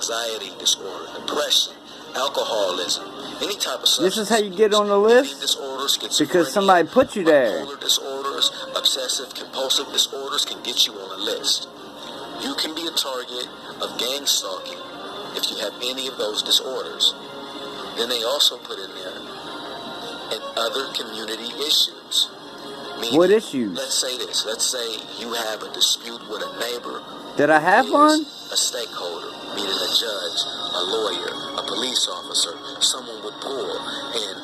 anxiety disorder, depression, alcoholism, any type of substance. This is how you get on the list? Disorders, because somebody put you there. Bipolar disorders, obsessive compulsive disorders can get you on a list. You can be a target of gang stalking if you have any of those disorders. Then they also put in there and other community issues. Meaning, what issues? Let's say this. Let's say you have a dispute with a neighbor. Did I have one? A stakeholder, meaning a judge, a lawyer, a police officer, someone with pull, and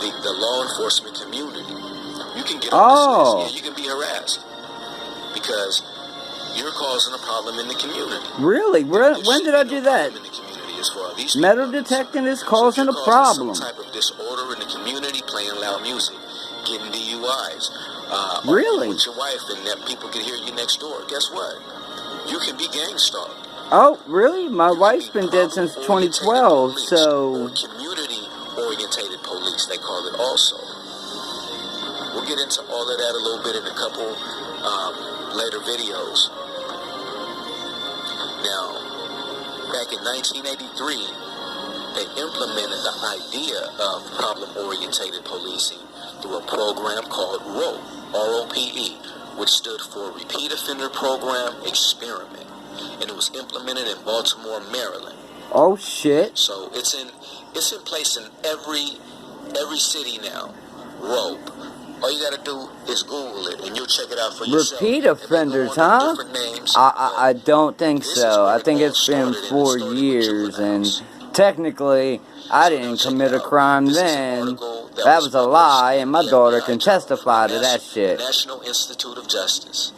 the law enforcement community. You can get on this list. Yeah, you can be harassed because you're causing a problem in the community. Really? When did I do that? Metal detecting is causing a problem. Some type of disorder in the community, playing loud music, getting DUIs. Really? With your wife and that people can hear you next door. Guess what? You can be gang stalked. Oh, really? My wife's been dead since 2012, so... Community-orientated police, they call it also. We'll get into all of that a little bit in a couple later videos. Now, back in 1983, they implemented the idea of problem-orientated policing through a program called ROPE, R-O-P-E, which stood for Repeat Offender Program Experiment. And it was implemented in Baltimore, Maryland. Oh shit! So it's in place in every city now. ROPE. All you gotta do is Google it, and you'll check it out for yourself. Repeat offenders, huh? Names, I don't think so. I think it's been 4 years, and technically, I didn't commit a crime then. That was a lie, and my daughter can testify to that shit. National Institute of Justice.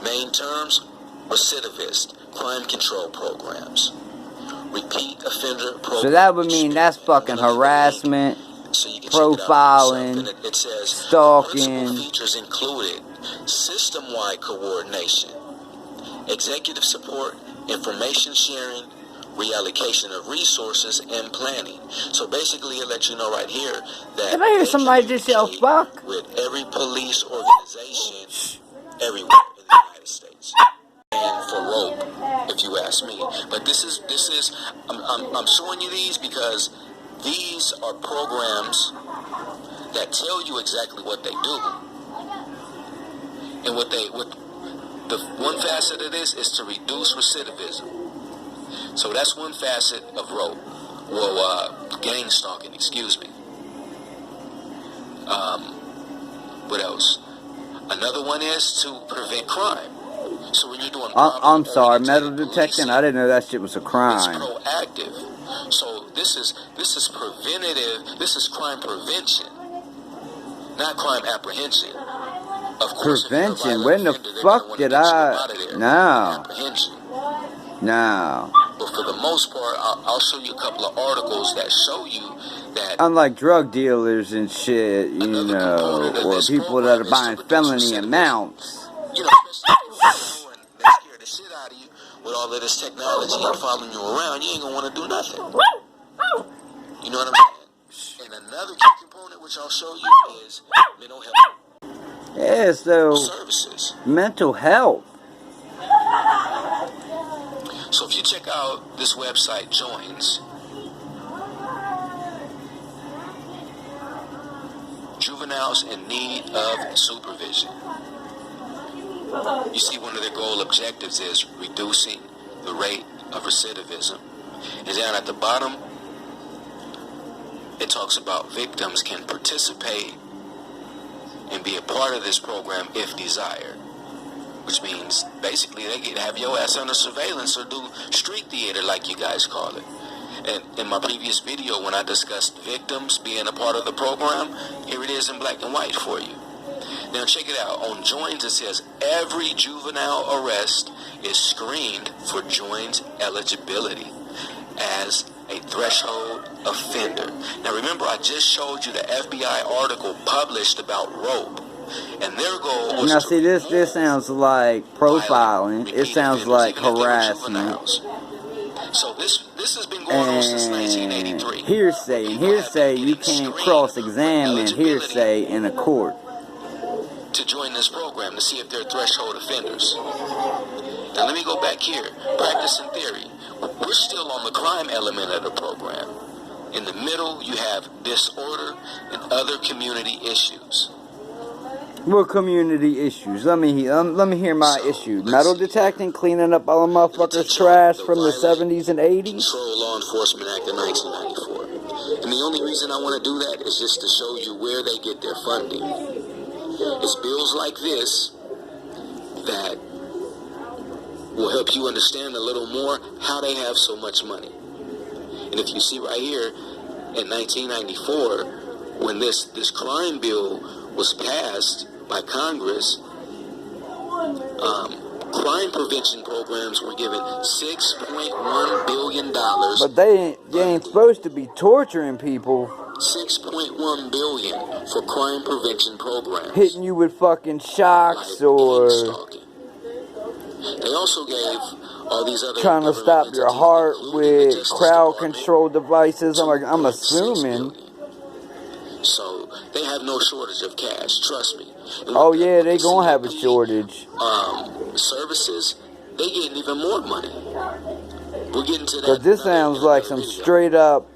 Main terms: recidivist, crime control programs, repeat offender programs. So that would mean that's fucking harassment, profiling, stalking. Features included system-wide coordination, executive support, information sharing, reallocation of resources, and planning. So basically, it lets you know right here that did I hear somebody just yell fuck? With every police organization everywhere in the United States. And for ROPE, if you ask me. But this is I'm showing you these because these are programs that tell you exactly what they do. And what the one facet of this is to reduce recidivism. So that's one facet of ROPE. Well, gang stalking, excuse me. What else? Another one is to prevent crime. So when you're doing I'm sorry, metal detecting, I didn't know that shit was a crime. It's proactive. So this is preventative, this is crime prevention, not crime apprehension. Of course, prevention? When the fuck did I? No. No. But for the most part, I'll show you a couple of articles that show you that... Unlike drug dealers and shit, you know, or people that are buying felony amounts. You know, especially if they're scared the shit out of you with all of this technology and following you around, you ain't gonna want to do nothing. You know what I'm saying? And another key component, which I'll show you, is mental health. Yeah, so services. Mental health. So if you check out this website, Joins, juveniles in need of supervision. You see one of their goal objectives is reducing the rate of recidivism. And down at the bottom, it talks about victims can participate and be a part of this program if desired. Which means, basically, they get to have your ass under surveillance or do street theater, like you guys call it. And in my previous video, when I discussed victims being a part of the program, here it is in black and white for you. Now, check it out. On Joins, it says, every juvenile arrest is screened for Joins eligibility as a threshold offender. Now, remember, I just showed you the FBI article published about ROPE. And their goal was now see, this sounds like profiling. It sounds like harassment. So this has been going on since 1983. Hearsay you can't cross-examine hearsay in a court. To join this program to see if they're threshold offenders. Now let me go back here. Practice and theory. we're still on the crime element of the program. In the middle, you have disorder and other community issues. What community issues? Let me hear my issue. Metal detecting, cleaning up all the motherfuckers' trash from the 70s and 80s. Control Law Enforcement Act of 1994. And the only reason I want to do that is just to show you where they get their funding. It's bills like this that will help you understand a little more how they have so much money. And if you see right here, in 1994, when this crime bill was passed by Congress, crime prevention programs were given $6.1 billion. But they ain't supposed to be torturing people. $6.1 billion for crime prevention programs. Hitting you with fucking shocks or stalking. They also gave all these other trying to stop your heart with crowd control devices. I'm assuming. So they have no shortage of cash, trust me. Oh yeah, they gonna have a shortage. Services, they getting even more money. We'll get into that. But this sounds like some straight up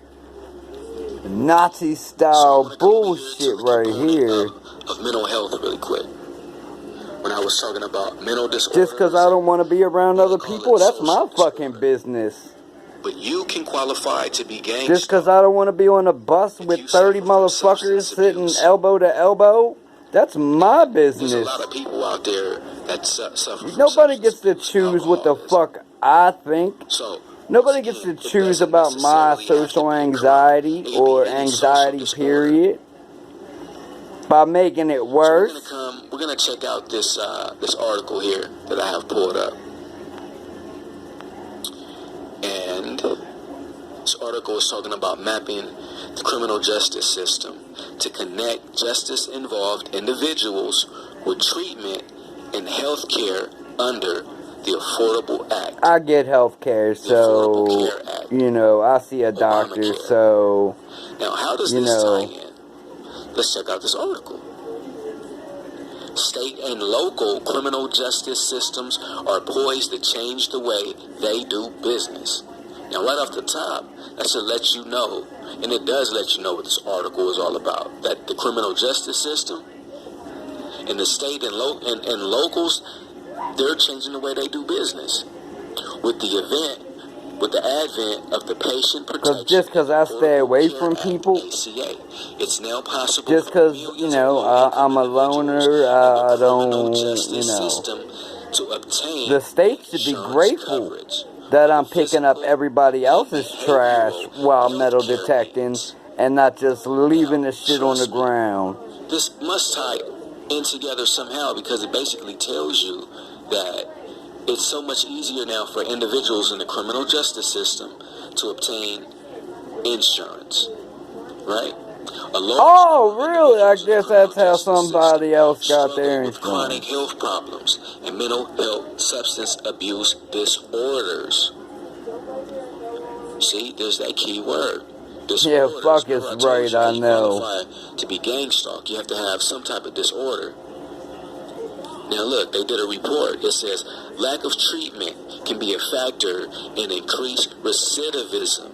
Nazi style bullshit right here. Of mental health, really quick. When I was talking about mental disorders. Just because I don't want to be around other people, that's my fucking business. But you can qualify to be gangster. Just because I don't want to be on a bus with 30 motherfuckers sitting elbow to elbow, that's my business. There's a lot of people out there that suffer. Nobody gets to choose what the fuck I think. So nobody gets to choose about my social anxiety or anxiety period by making it worse. So we're gonna check out this article here that I have pulled up. And this article is talking about mapping the criminal justice system to connect justice-involved individuals with treatment and health care under the Affordable Act. I get health care, so, you know, I see a doctor, so, now, how does this tie in? Let's check out this article. State and local criminal justice systems are poised to change the way they do business. Now, right off the top, that should let you know, and it does let you know what this article is all about, that the criminal justice system and the state and locals, they're changing the way they do business. With the advent of the Patient Protection just because I stay away from people, ACA, it's now possible. Just because, you know, I'm a loner, I don't, you know. The state should be grateful that I'm picking up everybody else's trash while metal detecting and not just leaving the shit on the ground. This must tie in together somehow because it basically tells you that it's so much easier now for individuals in the criminal justice system to obtain insurance, right? Oh, really? I guess that's how somebody else got their insurance. Chronic health problems and mental health substance abuse disorders. See, there's that key word. Yeah, fuck is right, I know. To be gang stalked, you have to have some type of disorder. Now look, they did a report. It says lack of treatment can be a factor in increased recidivism.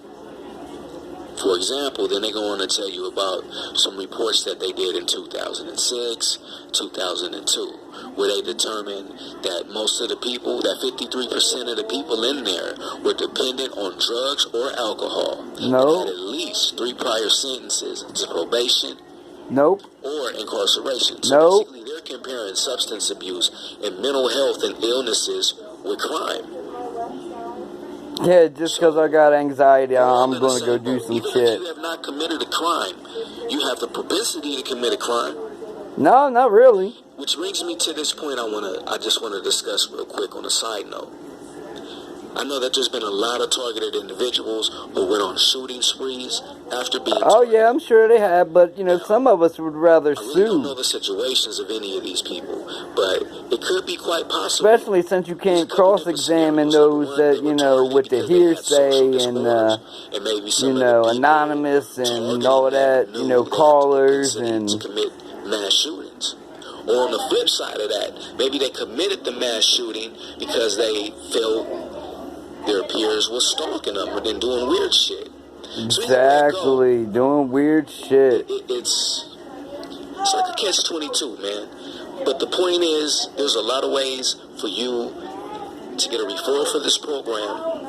For example, then they go on to tell you about some reports that they did in 2006, 2002, where they determined that most of the people, that 53% of the people in there were dependent on drugs or alcohol. No. And had at least 3 prior sentences to probation. Nope. Or incarceration. So nope. Basically, they're comparing substance abuse and mental health and illnesses with crime. Yeah, just because I got anxiety, I'm going to go do some even shit. If you have not committed a crime, you have the propensity to commit a crime. No, not really. Which brings me to this point I just want to discuss real quick on a side note. I know that there's been a lot of targeted individuals who went on shooting sprees after being targeted. Oh yeah, I'm sure they have, but you know, some of us would rather I really sue. don't know the situations of any of these people, but it could be quite possible. Especially since you can't cross-examine those that, you know, with the hearsay and, you know, anonymous and all that, you know, callers and... to commit mass shootings. Or on the flip side of that, maybe they committed the mass shooting because they felt their peers was stalking them and then doing weird shit. Exactly, doing weird shit. It's like a catch-22, man. But the point is, there's a lot of ways for you to get a referral for this program.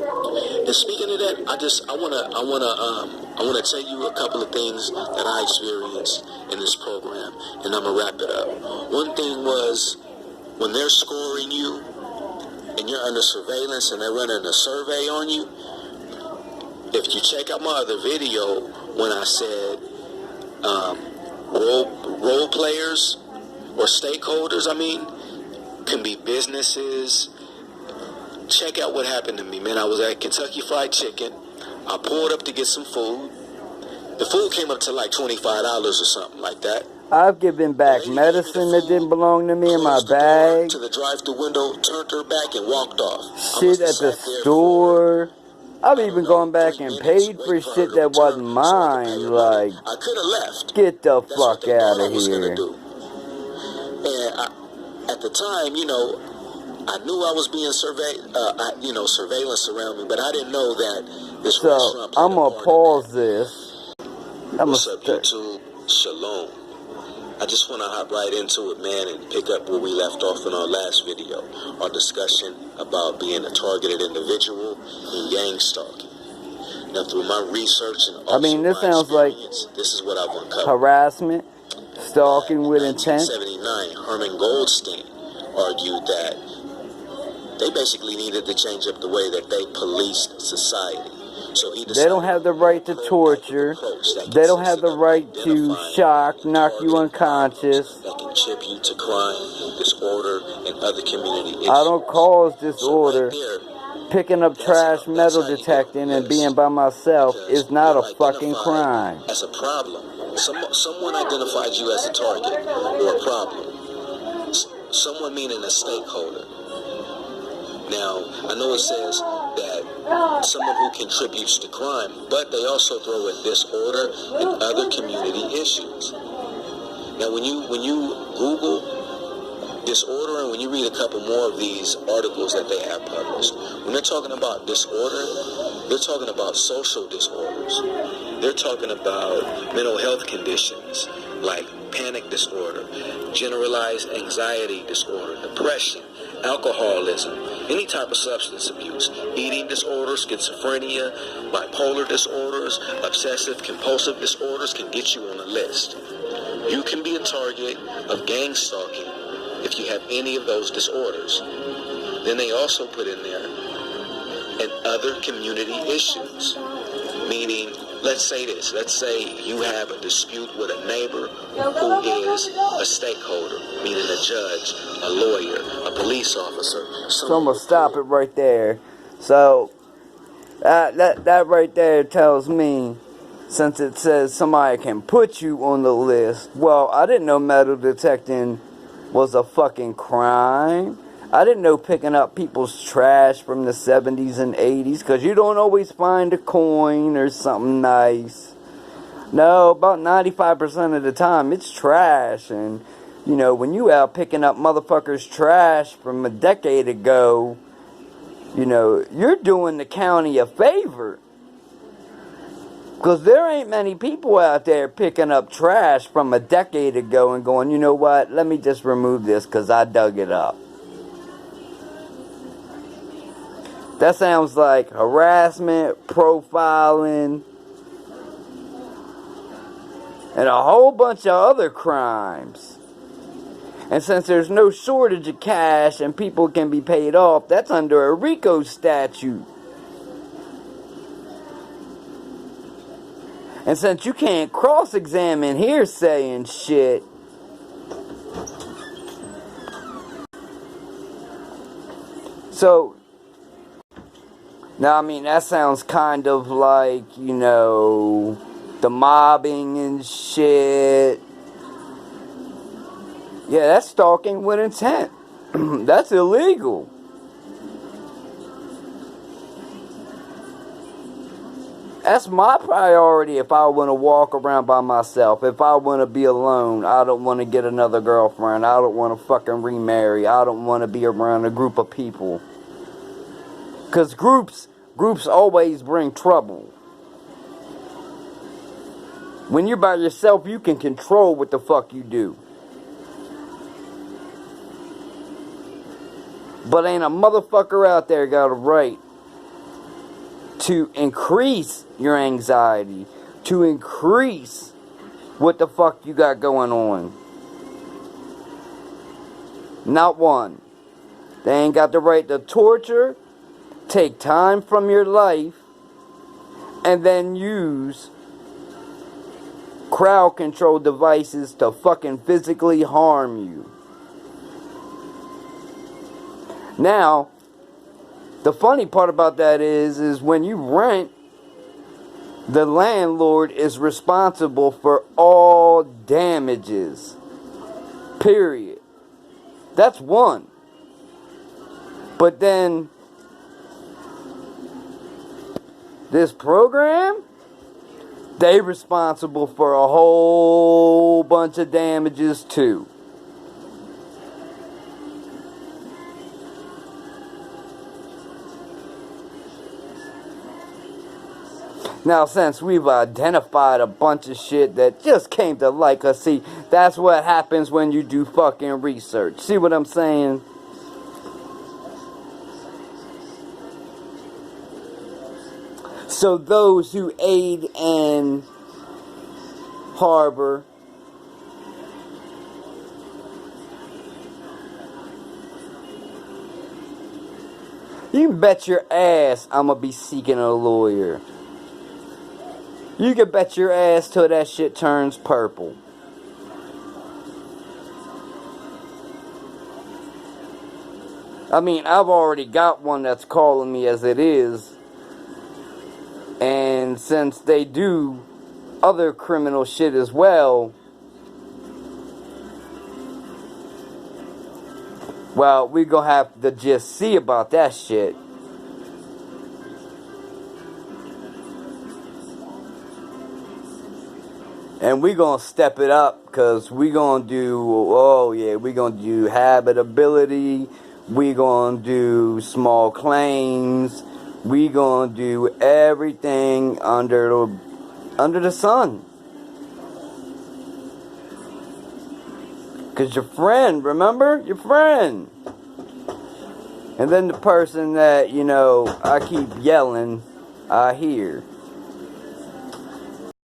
And speaking of that, I wanna tell you a couple of things that I experienced in this program, and I'm gonna wrap it up. One thing was when they're scoring you and you're under surveillance and they're running a survey on you. If you check out my other video when I said role players or stakeholders, can be businesses. Check out what happened to me, man. I was at Kentucky Fried Chicken. I pulled up to get some food. The food came up to like $25 or something like that. I've given back medicine that didn't belong to me in my bag. To the drive-thru window, turned her back and walked off. Shit at the store. I've even gone back and paid for shit that wasn't mine. Like, I could have left. Get the fuck out of here. And at the time, I knew I was being surveillance around me, but I didn't know that this restaurant. So I'm gonna pause this. What's up, YouTube? Shalom. I just want to hop right into it, man, and pick up where we left off in our last video, our discussion about being a targeted individual and gang stalking. Now, through my research and this sounds like this is what I've uncovered. Harassment, stalking with intent. In 1979, Herman Goldstein argued that they basically needed to change up the way that they policed society. So they don't have the right to torture. They don't have the right to shock, knock you unconscious. That can chip you to crime, disorder, and other community issues. I don't cause disorder. Picking up trash, metal detecting, and being by myself is not a fucking crime. As a problem. Someone identified you as a target or a problem. Someone meaning a stakeholder. Now, I know it says that someone who contributes to crime, but they also throw in disorder and other community issues. Now, when you Google disorder and when you read a couple more of these articles that they have published, when they're talking about disorder, they're talking about social disorders. They're talking about mental health conditions like panic disorder, generalized anxiety disorder, depression, alcoholism, any type of substance abuse, eating disorders, schizophrenia, bipolar disorders, obsessive compulsive disorders can get you on a list. You can be a target of gang stalking if you have any of those disorders. Then they also put in there and other community issues, meaning, let's say you have a dispute with a neighbor who is a stakeholder, meaning a judge, a lawyer, a police officer. So I'm going to stop it right there. So that right there tells me, since it says somebody can put you on the list, well, I didn't know metal detecting was a fucking crime. I didn't know picking up people's trash from the 70s and 80s, because you don't always find a coin or something nice. No, about 95% of the time, it's trash. And, when you out picking up motherfuckers' trash from a decade ago, you're doing the county a favor. Because there ain't many people out there picking up trash from a decade ago and going, you know what, let me just remove this because I dug it up. That sounds like harassment, profiling, and a whole bunch of other crimes. And since there's no shortage of cash and people can be paid off, that's under a Rico statute. And since you can't cross-examine hearsay and shit, so, now, that sounds kind of like, the mobbing and shit. Yeah, that's stalking with intent. That's illegal. That's my priority if I want to walk around by myself. If I want to be alone, I don't want to get another girlfriend. I don't want to fucking remarry. I don't want to be around a group of people. Because groups always bring trouble. When you're by yourself, you can control what the fuck you do. But ain't a motherfucker out there got a right to increase your anxiety, to increase what the fuck you got going on. Not one. They ain't got the right to torture, take time from your life, and then use crowd control devices to fucking physically harm you. Now, the funny part about that is when you rent, the landlord is responsible for all damages. Period. That's one. But then, this program, they responsible for a whole bunch of damages too. Now, since we've identified a bunch of shit that just came to light, cause see, that's what happens when you do fucking research. See what I'm saying? So those who aid and harbor you can bet your ass I'm gonna be seeking a lawyer. You can bet your ass till that shit turns purple. I mean, I've already got one that's calling me as it is. And since they do other criminal shit as well, well, we gonna have to just see about that shit. And we gonna step it up, because we gonna do, oh yeah, we gonna do habitability, we gonna do small claims, we gonna do everything under the sun. Because your friend, remember? Your friend. And then the person that, you know, I keep yelling, I hear.